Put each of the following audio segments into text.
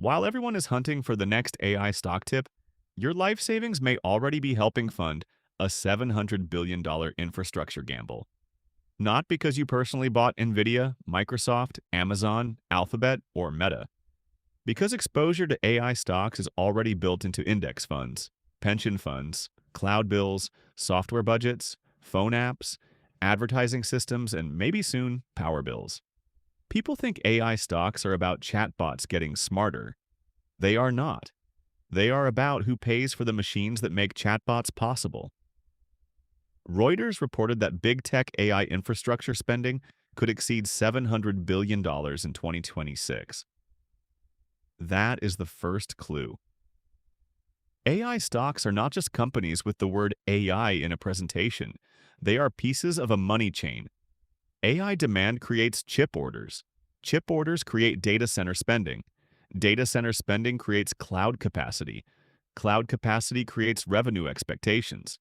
While everyone is hunting for the next AI stock tip, your life savings may already be helping fund a $700 billion infrastructure gamble. Not because you personally bought Nvidia, Microsoft, Amazon, Alphabet, or Meta. Because exposure to AI stocks is already built into index funds, pension funds, cloud bills, software budgets, phone apps, advertising systems, and maybe soon, power bills. People think AI stocks are about chatbots getting smarter. They are not. They are about who pays for the machines that make chatbots possible. Reuters reported that big tech AI infrastructure spending could exceed $700 billion in 2026. That is the first clue. AI stocks are not just companies with the word AI in a presentation. They are pieces of a money chain. AI demand creates chip orders. Chip orders create data center spending. Data center spending creates cloud capacity. Cloud capacity creates revenue expectations.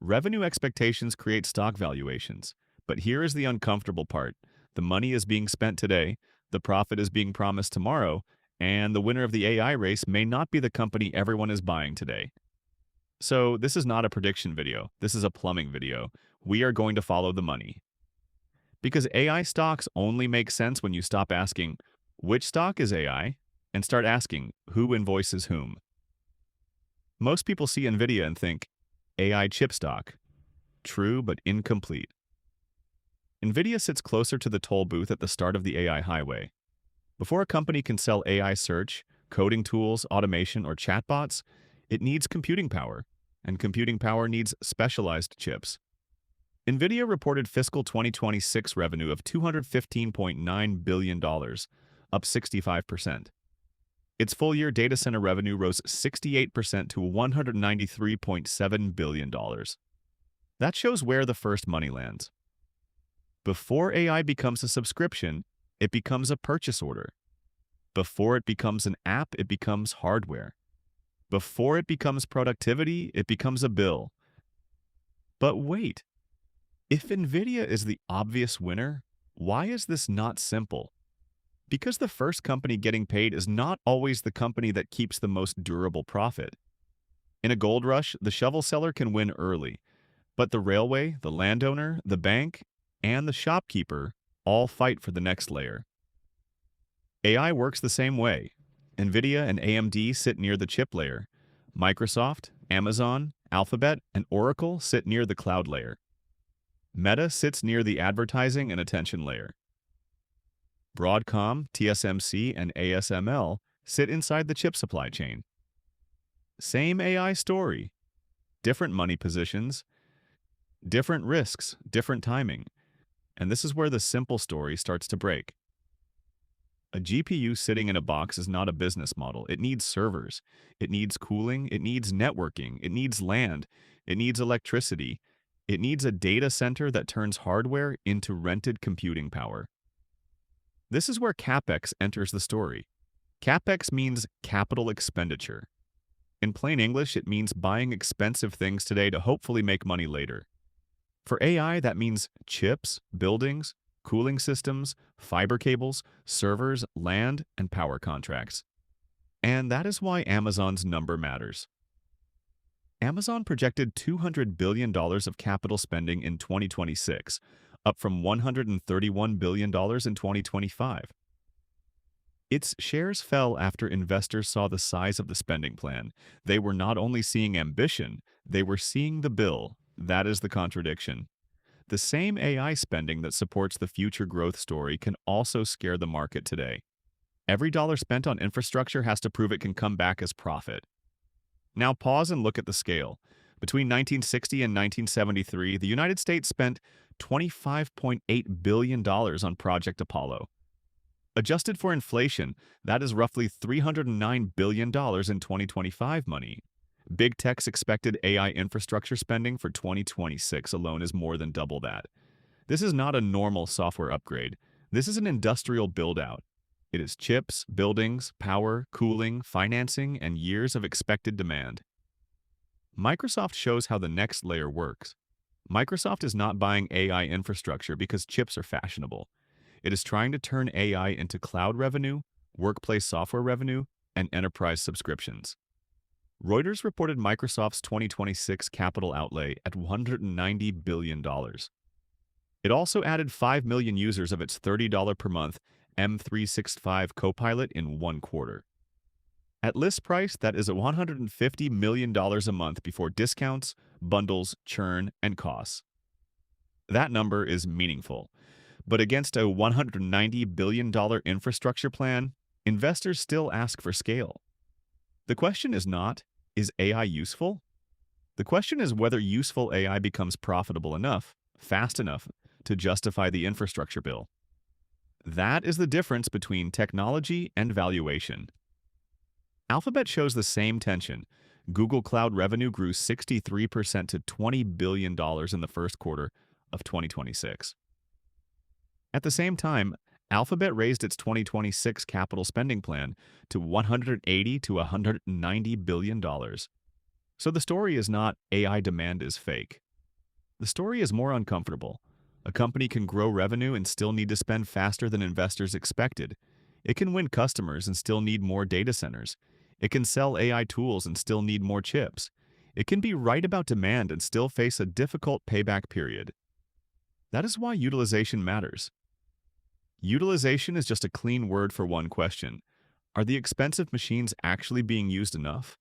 Revenue expectations create stock valuations. But here is the uncomfortable part. The money is being spent today, the profit is being promised tomorrow, and the winner of the AI race may not be the company everyone is buying today. So this is not a prediction video. This is a plumbing video. We are going to follow the money. Because AI stocks only make sense when you stop asking, which stock is AI? And start asking, who invoices whom? Most people see Nvidia and think, AI chip stock. True, but incomplete. Nvidia sits closer to the toll booth at the start of the AI highway. Before a company can sell AI search, coding tools, automation, or chatbots, it needs computing power, and computing power needs specialized chips. Nvidia reported fiscal 2026 revenue of $215.9 billion, up 65%. Its full-year data center revenue rose 68% to $193.7 billion. That shows where the first money lands. Before AI becomes a subscription, it becomes a purchase order. Before it becomes an app, it becomes hardware. Before it becomes productivity, it becomes a bill. But wait, if Nvidia is the obvious winner, why is this not simple? Because the first company getting paid is not always the company that keeps the most durable profit. In a gold rush, the shovel seller can win early, but the railway, the landowner, the bank, and the shopkeeper all fight for the next layer. AI works the same way. Nvidia and AMD sit near the chip layer. Microsoft, Amazon, Alphabet, and Oracle sit near the cloud layer. Meta sits near the advertising and attention layer. Broadcom, TSMC, and ASML sit inside the chip supply chain. Same AI story. Different money positions, different risks, different timing. And this is where the simple story starts to break. A GPU sitting in a box is not a business model. It needs servers. It needs cooling. It needs networking. It needs land. It needs electricity. It needs a data center that turns hardware into rented computing power. This is where capex enters the story. Capex means capital expenditure. In plain English, it means buying expensive things today to hopefully make money later. For AI, that means chips, buildings, cooling systems, fiber cables, servers, land, and power contracts. And that is why Amazon's number matters. Amazon projected $200 billion of capital spending in 2026, up from $131 billion in 2025. Its shares fell after investors saw the size of the spending plan. They were not only seeing ambition, they were seeing the bill. That is the contradiction. The same AI spending that supports the future growth story can also scare the market today. Every dollar spent on infrastructure has to prove it can come back as profit. Now pause and look at the scale. Between 1960 and 1973, the United States spent $25.8 billion on Project Apollo. Adjusted for inflation, that is roughly $309 billion in 2025 money. Big Tech's expected AI infrastructure spending for 2026 alone is more than double that. This is not a normal software upgrade. This is an industrial build-out. It is chips, buildings, power, cooling, financing, and years of expected demand. Microsoft shows how the next layer works. Microsoft is not buying AI infrastructure because chips are fashionable. It is trying to turn AI into cloud revenue, workplace software revenue, and enterprise subscriptions. Reuters reported Microsoft's 2026 capital outlay at $190 billion. It also added 5 million users of its $30 per month M365 Copilot in one quarter. At list price, that is $150 million a month before discounts, bundles, churn, and costs. That number is meaningful. But against a $190 billion infrastructure plan, investors still ask for scale. The question is not, is AI useful? The question is whether useful AI becomes profitable enough, fast enough, to justify the infrastructure bill. That is the difference between technology and valuation. Alphabet shows the same tension. Google Cloud revenue grew 63% to $20 billion in the first quarter of 2026. At the same time, Alphabet raised its 2026 capital spending plan to $180 to $190 billion. So the story is not AI demand is fake. The story is more uncomfortable. A company can grow revenue and still need to spend faster than investors expected. It can win customers and still need more data centers. It can sell AI tools and still need more chips. It can be right about demand and still face a difficult payback period. That is why utilization matters. Utilization is just a clean word for one question. Are the expensive machines actually being used enough?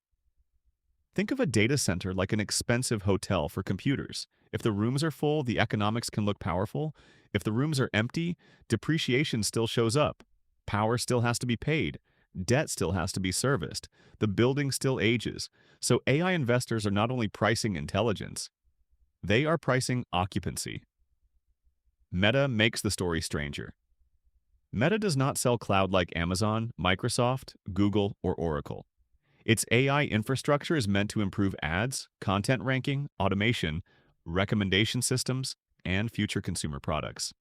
Think of a data center like an expensive hotel for computers. If the rooms are full, the economics can look powerful. If the rooms are empty, depreciation still shows up. Power still has to be paid. Debt still has to be serviced. The building still ages. So AI investors are not only pricing intelligence, they are pricing occupancy. Meta makes the story stranger. Meta does not sell cloud like Amazon, Microsoft, Google, or Oracle. Its AI infrastructure is meant to improve ads, content ranking, automation, recommendation systems, and future consumer products.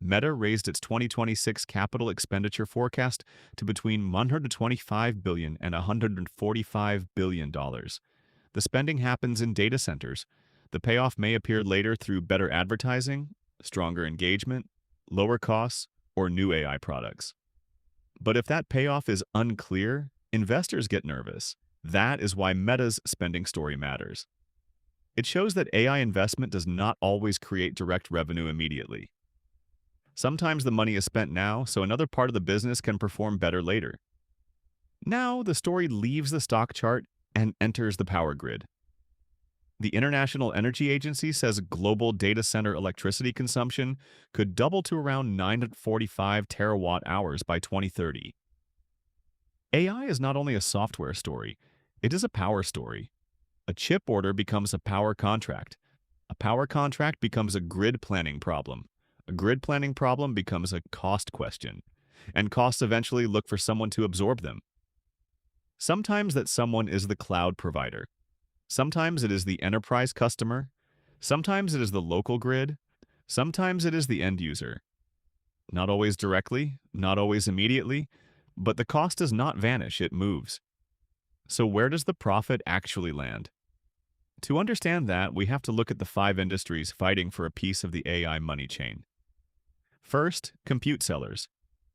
Meta raised its 2026 capital expenditure forecast to between $125 billion and $145 billion. The spending happens in data centers. The payoff may appear later through better advertising, stronger engagement, lower costs, or new AI products. But if that payoff is unclear, investors get nervous. That is why Meta's spending story matters. It shows that AI investment does not always create direct revenue immediately. Sometimes the money is spent now, so another part of the business can perform better later. Now, the story leaves the stock chart and enters the power grid. The International Energy Agency says global data center electricity consumption could double to around 945 terawatt hours by 2030. AI is not only a software story, it is a power story. A chip order becomes a power contract. A power contract becomes a grid planning problem. A grid planning problem becomes a cost question. And costs eventually look for someone to absorb them. Sometimes that someone is the cloud provider. Sometimes it is the enterprise customer. Sometimes it is the local grid. Sometimes it is the end user. Not always directly, not always immediately, but the cost does not vanish, it moves. So where does the profit actually land? To understand that, we have to look at the 5 industries fighting for a piece of the AI money chain. First, compute sellers.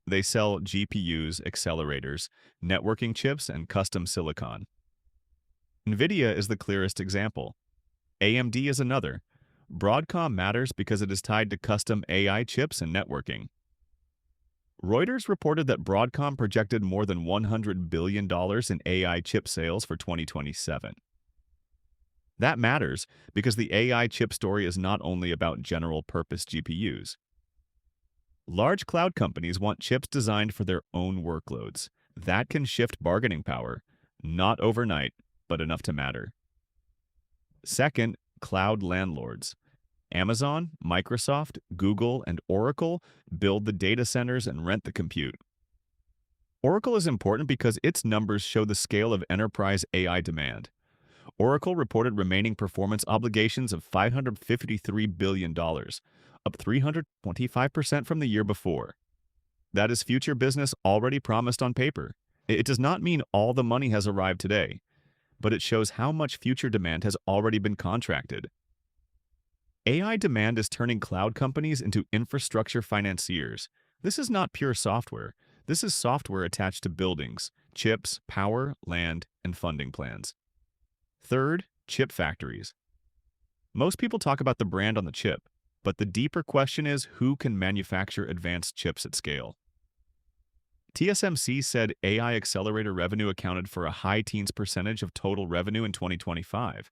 They sell GPUs, accelerators, networking chips, and custom silicon. Nvidia is the clearest example. AMD is another. Broadcom matters because it is tied to custom AI chips and networking. Reuters reported that Broadcom projected more than $100 billion in AI chip sales for 2027. That matters because the AI chip story is not only about general-purpose GPUs. Large cloud companies want chips designed for their own workloads. That can shift bargaining power, not overnight, but enough to matter. Second, cloud landlords. Amazon, Microsoft, Google, and Oracle build the data centers and rent the compute. Oracle is important because its numbers show the scale of enterprise AI demand. Oracle reported remaining performance obligations of $553 billion, up 325% from the year before. That is future business already promised on paper. It does not mean all the money has arrived today, but it shows how much future demand has already been contracted. AI demand is turning cloud companies into infrastructure financiers. This is not pure software. This is software attached to buildings, chips, power, land, and funding plans. Third, chip factories. Most people talk about the brand on the chip, but the deeper question is who can manufacture advanced chips at scale? TSMC said AI accelerator revenue accounted for a high teens percentage of total revenue in 2025.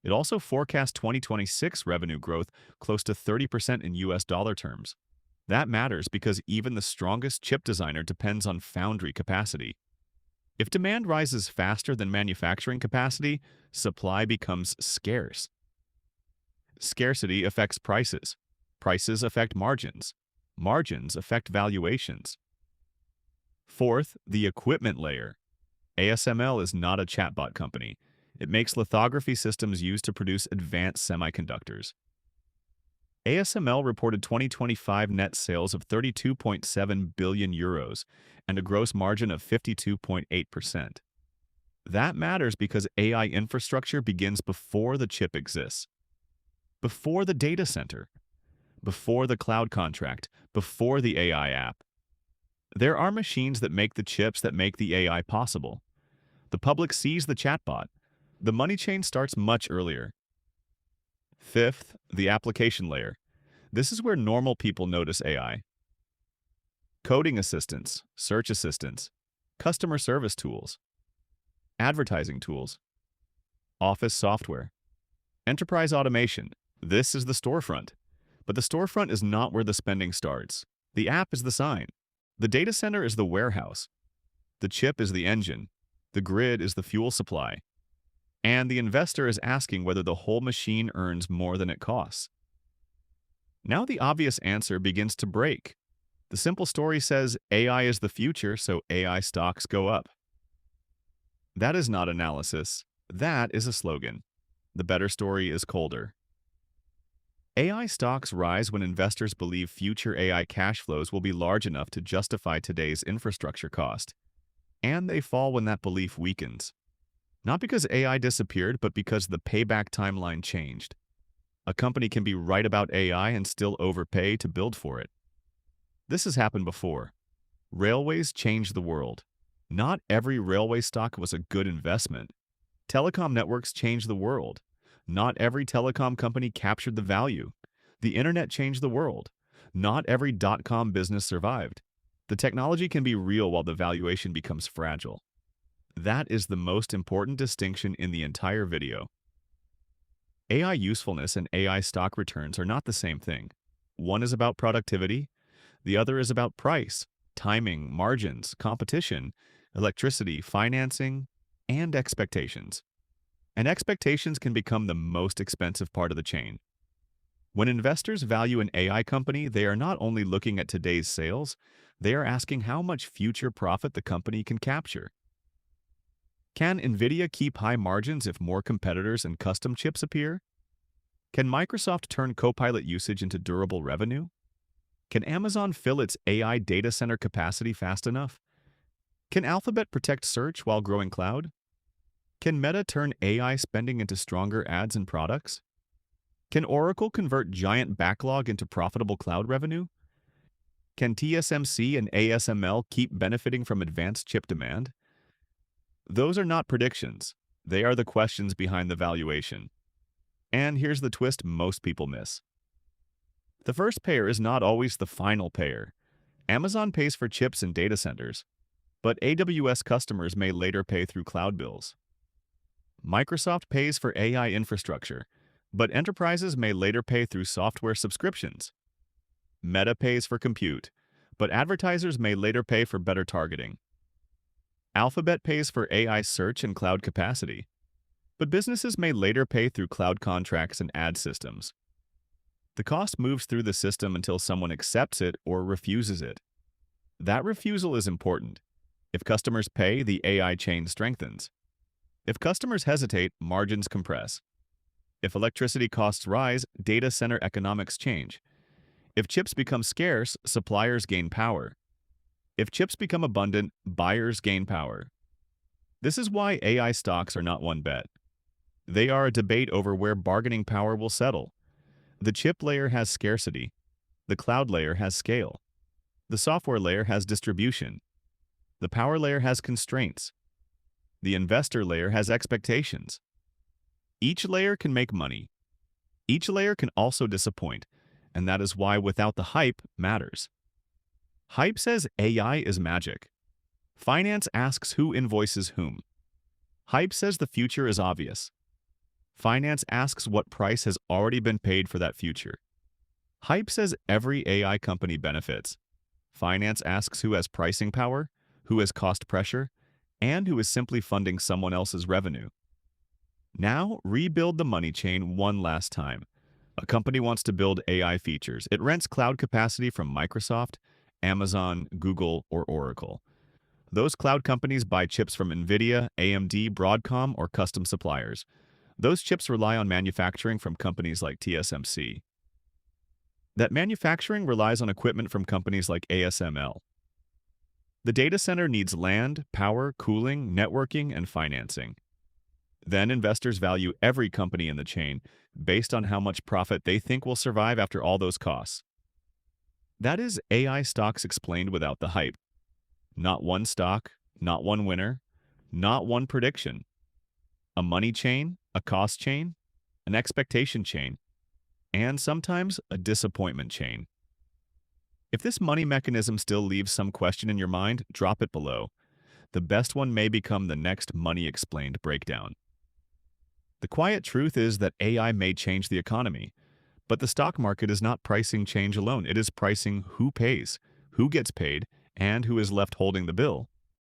It also forecast 2026 revenue growth close to 30% in US dollar terms. That matters because even the strongest chip designer depends on foundry capacity. If demand rises faster than manufacturing capacity, supply becomes scarce. Scarcity affects prices. Prices affect margins. Margins affect valuations. Fourth, the equipment layer. ASML is not a chatbot company. It makes lithography systems used to produce advanced semiconductors. ASML reported 2025 net sales of 32.7 billion euros and a gross margin of 52.8%. That matters because AI infrastructure begins before the chip exists, before the data center, before the cloud contract, before the AI app. There are machines that make the chips that make the AI possible. The public sees the chatbot. The money chain starts much earlier. Fifth, the application layer. This is where normal people notice AI. Coding assistants, search assistants, customer service tools, advertising tools, office software, enterprise automation. This is the storefront. But the storefront is not where the spending starts. The app is the sign. The data center is the warehouse. The chip is the engine. The grid is the fuel supply. And the investor is asking whether the whole machine earns more than it costs. Now the obvious answer begins to break. The simple story says AI is the future, so AI stocks go up. That is not analysis. That is a slogan. The better story is colder. AI stocks rise when investors believe future AI cash flows will be large enough to justify today's infrastructure cost. And they fall when that belief weakens. Not because AI disappeared, but because the payback timeline changed. A company can be right about AI and still overpay to build for it. This has happened before. Railways changed the world. Not every railway stock was a good investment. Telecom networks changed the world. Not every telecom company captured the value. The internet changed the world. Not every dot-com business survived. The technology can be real while the valuation becomes fragile. That is the most important distinction in the entire video. AI usefulness and AI stock returns are not the same thing. One is about productivity. The other is about price, timing, margins, competition, electricity, financing, and expectations. And expectations can become the most expensive part of the chain. When investors value an AI company, they are not only looking at today's sales, they are asking how much future profit the company can capture. Can Nvidia keep high margins if more competitors and custom chips appear? Can Microsoft turn Copilot usage into durable revenue? Can Amazon fill its AI data center capacity fast enough? Can Alphabet protect search while growing cloud? Can Meta turn AI spending into stronger ads and products? Can Oracle convert giant backlog into profitable cloud revenue? Can TSMC and ASML keep benefiting from advanced chip demand? Those are not predictions. They are the questions behind the valuation. And here's the twist most people miss. The first payer is not always the final payer. Amazon pays for chips and data centers, but AWS customers may later pay through cloud bills. Microsoft pays for AI infrastructure, but enterprises may later pay through software subscriptions. Meta pays for compute, but advertisers may later pay for better targeting. Alphabet pays for AI search and cloud capacity, but businesses may later pay through cloud contracts and ad systems. The cost moves through the system until someone accepts it or refuses it. That refusal is important. If customers pay, the AI chain strengthens. If customers hesitate, margins compress. If electricity costs rise, data center economics change. If chips become scarce, suppliers gain power. If chips become abundant, buyers gain power. This is why AI stocks are not one bet. They are a debate over where bargaining power will settle. The chip layer has scarcity. The cloud layer has scale. The software layer has distribution. The power layer has constraints. The investor layer has expectations. Each layer can make money. Each layer can also disappoint, and that is why without the hype matters. Hype says AI is magic. Finance asks who invoices whom. Hype says the future is obvious. Finance asks what price has already been paid for that future. Hype says every AI company benefits. Finance asks who has pricing power, who has cost pressure, and who is simply funding someone else's revenue. Now, rebuild the money chain one last time. A company wants to build AI features. It rents cloud capacity from Microsoft, Amazon, Google, or Oracle. Those cloud companies buy chips from Nvidia, AMD, Broadcom, or custom suppliers. Those chips rely on manufacturing from companies like TSMC. That manufacturing relies on equipment from companies like ASML. The data center needs land, power, cooling, networking, and financing. Then investors value every company in the chain based on how much profit they think will survive after all those costs. That is AI stocks explained without the hype. Not one stock, not one winner, not one prediction. A money chain, a cost chain, an expectation chain, and sometimes a disappointment chain. If this money mechanism still leaves some question in your mind, drop it below. The best one may become the next Money Explained breakdown. The quiet truth is that AI may change the economy, but the stock market is not pricing change alone. It is pricing who pays, who gets paid, and who is left holding the bill.